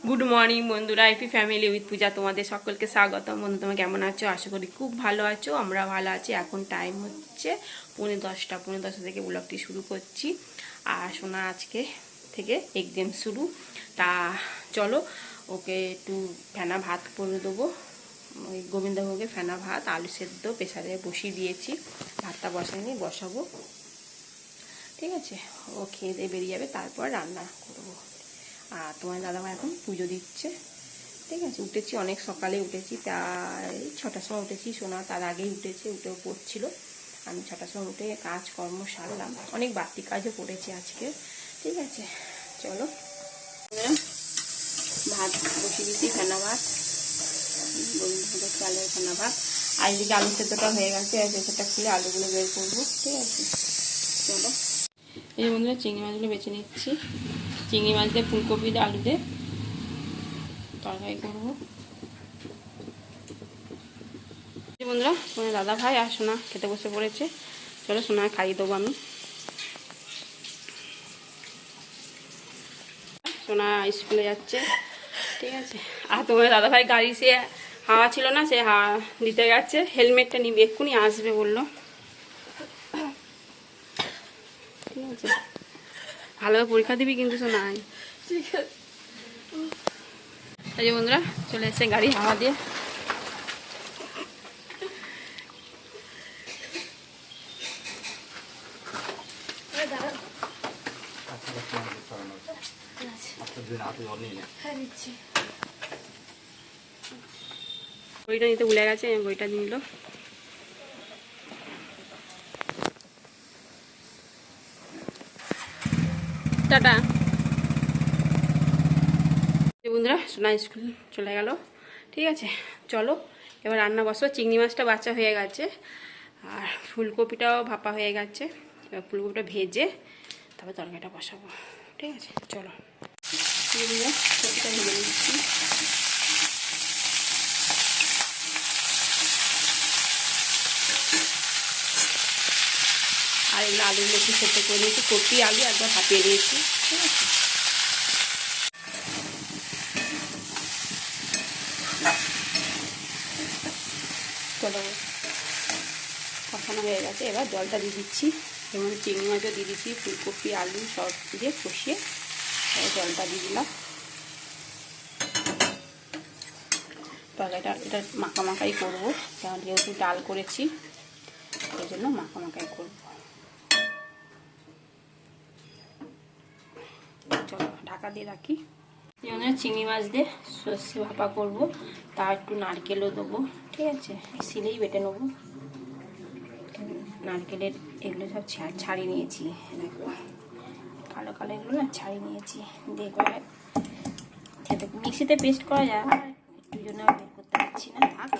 Good morning বন্ধুরা, AP family with পূজা তোমাদের সকলকে স্বাগতম। বন্ধু তোমরা কেমন আছো? আশা করি খুব ভালো আছো। আমরা ভালো আছি। এখন টাইম হচ্ছে 10:30। 10:30 থেকে ব্লগটি শুরু করছি। আর সোনা আজকে থেকে এক্সাম শুরু। তা চলো ওকে একটু ফেনা ভাত করে দেবো। ওই গোবিন্দভোগে ফেনা ভাত, আলু সেদ্ধ প্রেসারে বসিয়ে দিয়েছি। ভাতটা বসাইনি, বসাবো। ঠিক আছে, ও খেয়ে দিয়ে বেরিয়ে যাবে, তারপর রান্না করবো। আর তোমার দাদামা এখন পুজো দিচ্ছে। ঠিক আছে, উঠেছি অনেক সকালে, উঠেছি প্রায় 6টার সময় উঠেছি। সোনা তার আগেই উঠেছে, উঠেও পড়ছিল। আমি 6টার সময় উঠে কাজকর্ম সারলাম। অনেক বাড়তি কাজও করেছি আজকে। ঠিক আছে, চলো। ভাত বসিয়ে দিচ্ছি, ফেনা ভাত, গোবিন্দভোগের চালের ফেনা ভাত। আর এদিকে আলু সেদ্ধটা হয়ে গেছে, আর সেটা খুলে আলুগুলো বের করবো। ঠিক আছে, চলো। এই বন্ধুরা চিংড়ি মাছগুলো বেছে নিচ্ছি। চিংড়ি মাছ দিয়ে ফুলকপি দিয়ে আলু দিয়ে তরকারি করবো। বন্ধুরা তোমার দাদা ভাই আর সোনা খেতে বসে পড়েছে। চলো সোনা খাইয়ে দেবো আমি। সোনা স্কুলে যাচ্ছে। ঠিক আছে, আর তোমার দাদা ভাই গাড়ি সে হাওয়া ছিল না, সে হাওয়া দিতে গেছে। হেলমেটটা নিবি, এক্ষুনি আসবে বললো। ঠিক আছে, ভালোভাবে পরীক্ষা দিবি কিন্তু সোনা। ঠিক আছে, এই যে বন্ধুরা চলে এসছে গাড়ি হাওয়া দিয়ে। বইটা নিতে ভুলে গেছে, বইটা নিল। টাটা। বন্ধুরা সোনা স্কুল চলে গেল। ঠিক আছে, চলো এবার রান্না বসো। চিংড়ি মাছটা বাছা হয়ে গেছে, আর ফুলকপিটাও ভাপা হয়ে গেছে। এবার ফুলকপিটা ভেজে তবে তরকারিটা বসাবো। ঠিক আছে, চলো। কপিটা ভেজে নিচ্ছি। আর এগুলো আলুগুলো একটু সেদ্ধ করে নিয়েছি। কপি আলু একবার ভাপিয়ে দিয়েছি। ঠিক আছে, চলো কষানো হয়ে গেছে। এবার জলটা দিয়ে দিচ্ছি। যেমন চিংড়ি মাছও দিয়ে দিচ্ছি, ফুলকপি আলু সব দিয়ে কষিয়ে জলটা দিয়ে দিলাম। তরকারিটা এটা মাখামাখাই করবো, কারণ যেহেতু ডাল করেছি এই জন্য মাখামাখাই করবো। চলো ঢাকা দিয়ে রাখি। যেমন চিংড়ি মাছ দিয়ে সর্ষে ভাপা করবো, তার একটু নারকেলও দেবো। ঠিক আছে, সিলেই বেটে নেবো। নারকেলের এগুলো সব ছাড়িয়ে নিয়েছি, দেখো কালো কালো এগুলো না ছাড়িয়ে নিয়েছি। দেখো খেতে মিক্সিতে পেস্ট করা যায়, একটু জন্য বের করতে পারছি না, থাক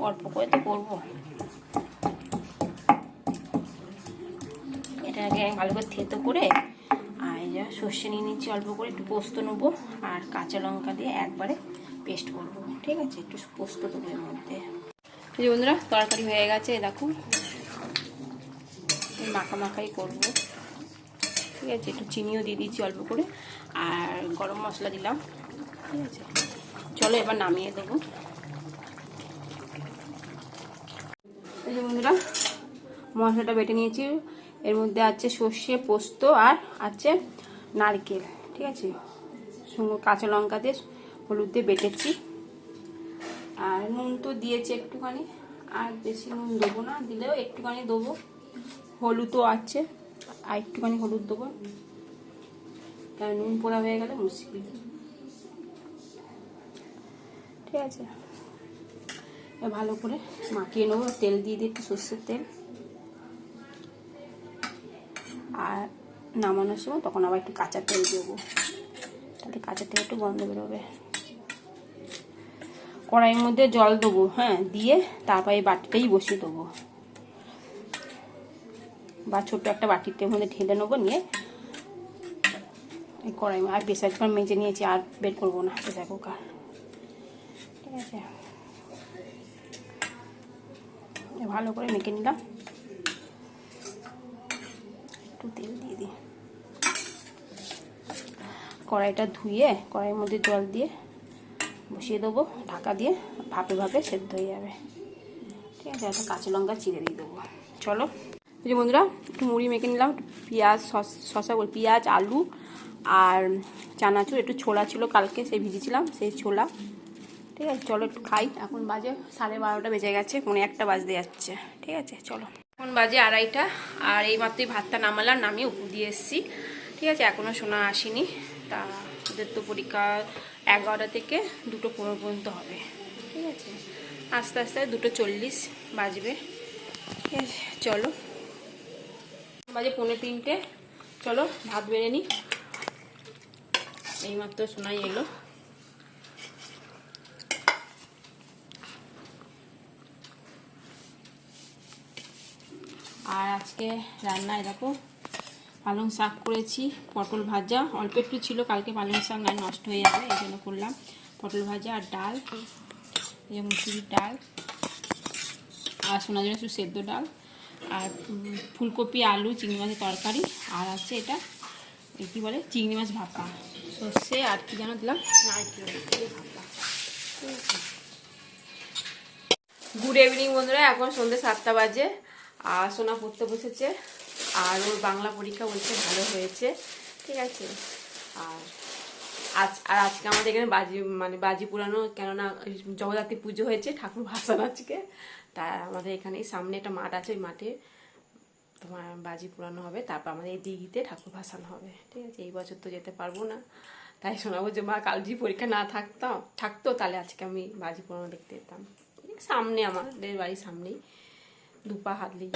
অল্প করে তো করবো। এটাকে ভালো করে থেতো করে আর যা সর্ষে নিয়ে নিচ্ছি অল্প করে, একটু পোস্ত নেবো আর কাঁচা লঙ্কা দিয়ে একবারে পেস্ট করবো। ঠিক আছে, একটু পোস্ত দেবো এর মধ্যে। এই বন্ধুরা তরকারি হয়ে গেছে, দেখো মাখামাখাই করবো। ঠিক আছে, একটু চিনিও দিয়ে দিচ্ছি অল্প করে, আর গরম মশলা দিলাম। ঠিক আছে, চলো এবার নামিয়ে দেবো। এই যে বন্ধুরা মশলাটা বেটে নিয়েছি। এর মধ্যে আছে সর্ষে, পোস্ত আর আছে নারকেল। ঠিক আছে, সঙ্গে কাঁচা লঙ্কা দিয়ে হলুদ দিয়ে বেটেছি। আর নুন তো দিয়েছি একটুখানি, আর বেশি নুন দেবো না, দিলেও একটুখানি দেবো। হলুদও আছে, আর একটুখানি হলুদ দেবো, কারণ নুন পোড়া হয়ে গেলে মুশকিল। ঠিক আছে, ভালো করে মাখিয়ে নেবো। তেল দিয়ে দিই, একটু সর্ষের তেল। আর নামানোর সময় তখন আবার একটু কাঁচা তেল দেবো, তাতে কাঁচা তেল একটু গন্ধ বেরোবে। কড়াইয়ের মধ্যে জল দেবো, হ্যাঁ, দিয়ে তারপর এই বাটিটাই বসিয়ে দেবো, বা ছোট্ট একটা বাটির মধ্যে ঢেলে নেবো। নিয়ে এই কড়াই আর প্রেসার কুকার মেজে নিয়েছি, আর বের করবো না প্রেসার কুকার। ঠিক আছে, ভালো করে মেখে নিলাম। একটু তেল দিয়ে দিই। কড়াইটা ধুয়ে কড়াইয়ের মধ্যে জল দিয়ে বসিয়ে দেবো ঢাকা দিয়ে, ভাপে ভাপে সেদ্ধ হয়ে যাবে। ঠিক আছে, একটা কাঁচা লঙ্কা চিড়ে দিয়ে দেবো। চলো এই যে বন্ধুরা, একটু মুড়ি মেখে নিলাম, পেঁয়াজ শসা বল পেঁয়াজ আলু আর চানাচুর, একটু ছোলা ছিল কালকে, সেই ভিজেছিলাম সেই ছোলা। ঠিক আছে, চলো একটু খাই। এখন বাজে 12:30 বেজে গেছে, 1:45 বাজতে যাচ্ছে। ঠিক আছে চলো, এখন বাজে 2:30, আর এই মাত্রই ভাতটা নামালাম, নামিয়ে উপর দিয়ে এসেছি। ঠিক আছে, এখনও সোনা আসেনি, তা ওদের তো পরীক্ষা 11টা থেকে 2:15 পর্যন্ত হবে। ঠিক আছে, আস্তে আস্তে 2:40 বাজবে। ঠিক আছে চলো, বাজে 2:45, চলো ভাত বেড়ে নিই। এইমাত্র সোনাই এলো। আর আজকে রান্নায় দেখো পালং শাক করেছি, পটল ভাজা, অল্প একটু ছিল কালকে পালং শাক, না নষ্ট হয়ে যাবে এই জন্য করলাম। পটল ভাজা আর ডাল, এই মুসুরির ডাল, আর সোনার জন্য একটু সেদ্ধ ডাল, আর ফুলকপি আলু চিংড়ি মাছের তরকারি, আর আছে এটা কী বলে চিংড়ি মাছ ভাপা, সর্ষে আর কি যেন দিলাম, নারকেল ভাপা। গুড ইভিনিং বন্ধুরা, এখন সন্ধ্যে 7টা বাজে, আর সোনা পড়তে বসেছে, আর ওর বাংলা পরীক্ষা বলছে ভালো হয়েছে। ঠিক আছে, আর আজকে আমাদের এখানে বাজি পুরানো, কেননা জগদ্ধাত্রী পুজো হয়েছে, ঠাকুর ভাসান আজকে, তা আমাদের এখানে সামনে একটা মাঠ আছে, ওই মাঠে তোমার বাজি পুরানো হবে, তারপর আমাদের এই দিঘিতে ঠাকুর ভাসানো হবে। ঠিক আছে, এই বছর তো যেতে পারবো না, তাই শোনাবো যে মা কাল যদি পরীক্ষা না থাকতো তাহলে আজকে আমি বাজি পুরানো দেখতে যেতাম। সামনে আমাদের বাড়ির সামনেই, 2 পা হাঁটলেই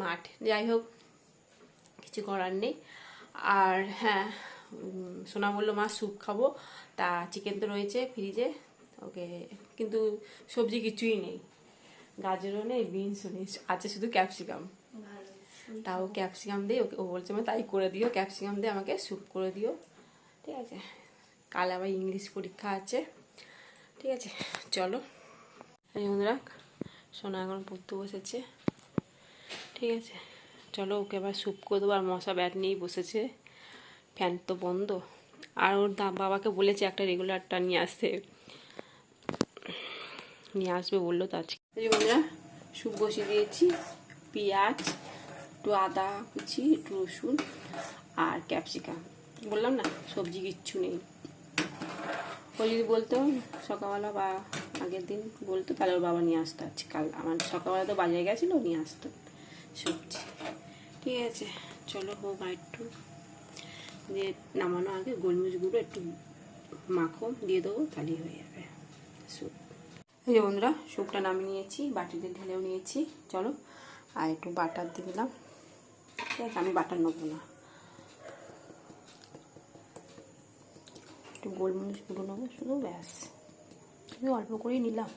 মাঠ। যাই হোক, কিছু করার নেই। আর হ্যাঁ, সোনা বললো মা স্যুপ খাবো, তা চিকেন তো রয়েছে ফ্রিজে, ওকে কিন্তু সবজি কিছুই নেই, গাজরও নেই, বিনসও নেই, আছে শুধু ক্যাপসিকাম। তাও ক্যাপসিকাম দিয়ে ওকে, ও বলছে মা তাই করে দিও, ক্যাপসিকাম দিয়ে আমাকে স্যুপ করে দিও। ঠিক আছে, কাল আবার ইংলিশ পরীক্ষা আছে। ঠিক আছে চলো, এই বন্ধুরা সোনা এখন পড়তে বসেছে। ঠিক আছে চলো, ওকে আবার স্যুপ করে দেবো, আর মশা ব্যাট নিয়েই বসেছে, ফ্যান তো বন্ধ। আর ওর বাবাকে বলেছে একটা রেগুলারটা নিয়ে আসবে বললো তো আজকে। এই বন্ধুরা স্যুপ বসিয়ে দিয়েছি, পেঁয়াজ, একটু আদা কুচি, একটু রসুন আর ক্যাপসিকাম, বললাম না সবজি কিচ্ছু নেই। ও যদি বলতো সকালবেলা বা আগের দিন বলতো, তাহলে ওর বাবা নিয়ে আসতো। আজকাল আমার সকালবেলা তো বাজারে গেছিলো, নিয়ে আসতো সবজি। ঠিক আছে চলো, হোক আর একটু দিয়ে নামানো আগে গোলমরিচ গুঁড়ো একটু মাখো দিয়ে দেবো, তাহলেই হয়ে যাবে স্যুপ। এই যে বন্ধুরা স্যুপটা নামিয়ে নিয়েছি, বাটিতে ঢেলেও নিয়েছি। চলো, আর একটু বাটার দিয়ে দিলাম। ঠিক আছে, আমি বাটার নেবো না, একটু গোলমরিচ গুঁড়ো নেবো শুধু, ব্যাস, শুধু অল্প করেই নিলাম।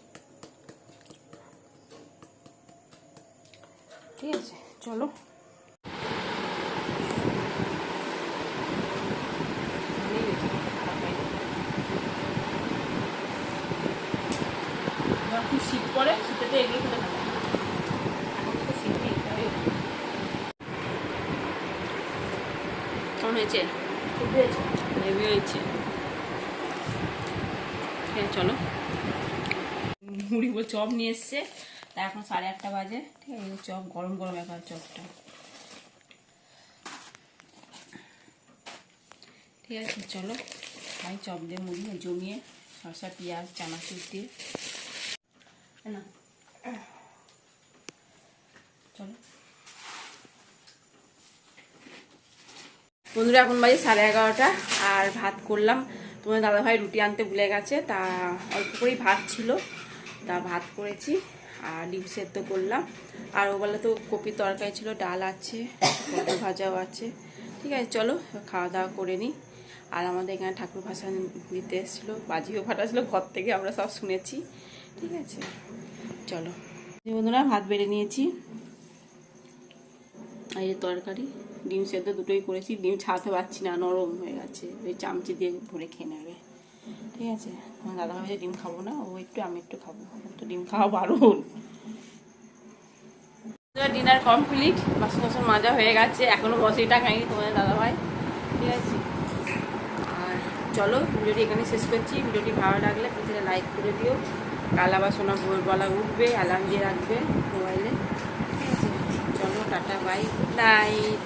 ঠিক আছে চলো, খুব শীত পড়ে, শীতেতে এগুলো খেতে ভালো। এখন তো শীত নেই, কেমন হয়েছে? হেভি হয়েছে। হ্যাঁ চলো, মুড়ি চপ নিয়ে এসছে, তা এখন 8:30 বাজে। ঠিক আছে, চপ গরম গরম একবার চপটা। ঠিক আছে চলো, খাই চপ দিয়ে মুড়ি জমিয়ে, শসা পেঁয়াজ চানাচুর দিয়ে না। চলো বন্ধুরা, এখন বাজে 11:30, আর ভাত করলাম। তোমার দাদাভাই রুটি আনতে ভুলে গেছে, তা অল্প করেই ভাত ছিল, তা ভাত করেছি আর ডিম সেদ্ধ করলাম। আর ওবেলা তো কপির তরকারি ছিল, ডাল আছে, পটল ভাজাও আছে। ঠিক আছে চলো, খাওয়া দাওয়া করে নিই। আর আমাদের এখানে ঠাকুর ভাসান দিতে এসেছিলো, বাজিও ফাটাচ্ছিলো ঘর থেকে, আমরা সব শুনেছি। ঠিক আছে চলো বন্ধুরা, ভাত বেড়ে নিয়েছি, আর এই তরকারি ডিম সেদ্ধ দুটোই করেছি। ডিম ছাড়াতে পারছি না, নরম হয়ে গেছে, ওই চামচি দিয়ে ভরে খেয়ে নেবে। ঠিক আছে, আমার দাদা ভাই ডিম খাবো না, ও একটু আমি একটু খাবো, তো ডিম খাওয়া বারণ। ডিনার কমপ্লিট, বাসন বাসন মাজা হয়ে গেছে, এখনো মশারিটা খাইনি তোমাদের দাদা ভাই। ঠিক আছে, আর চলো ভিডিওটি এখানে শেষ করছি। ভিডিওটি ভালো লাগলে প্লিজ লাইক করে দিও। কাল আবার শোনা ভোরবেলা উঠবে, অ্যালার্ম দিয়ে রাখবে মোবাইলে, ঠিক আছে? চলো টাটা বাই, গুড নাইট।